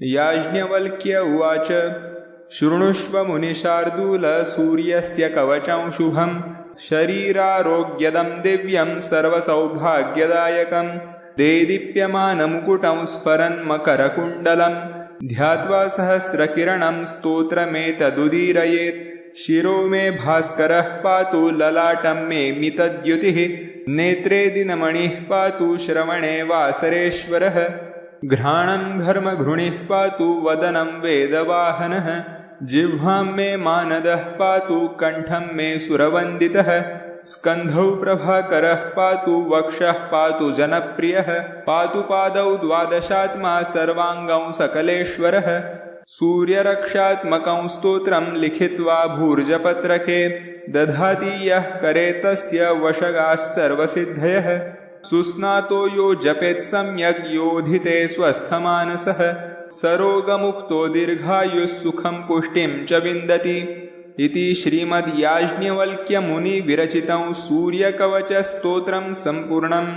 याज्ञवल्क्य उवाच शृणुष्व मुनिशार्दूल सूर्यस्य कवचं शुभं शरीरारोग्यदं दिव्यं सर्वसौभाग्यदायकं देदीप्यमानमुकुटं स्फरन्मकरकुण्डलं ध्यात्वा सहस्रकिरणं स्तोत्रमेतदुदीरयेत् शिरो मे भास्करः पातु ललाटं मे मितद्युतिः नेत्रे दिनमणिः पातु श्रवणे वासरेश्वरः घ्राणं घर्मघृणिः पातु वदनं वेदवाहनः जिह्वां मे मानदः पातु कंठं मे सुरवन्दितः स्कन्धौ प्रभाकरः पातु वक्षः पातु जनप्रियः पातु पादौ द्वादशात्मा सर्वाङ्गं सकलेश्वरः सूर्यरक्षात्मकं स्तोत्रं लिखित्वा भूर्जपत्रके दधाति यः करे तस्य वशगाः सर्वसिद्धयः सुस्नातो यो जपेत् सम्यक् योधिते स्वस्थमानसः सरोगमुक्तो दीर्घायुः सुखं पुष्टिं च विन्दति इति श्रीमद्याज्ञवल्क्यमुनिविरचितं सूर्यकवचस्तोत्रं सम्पूर्णम्।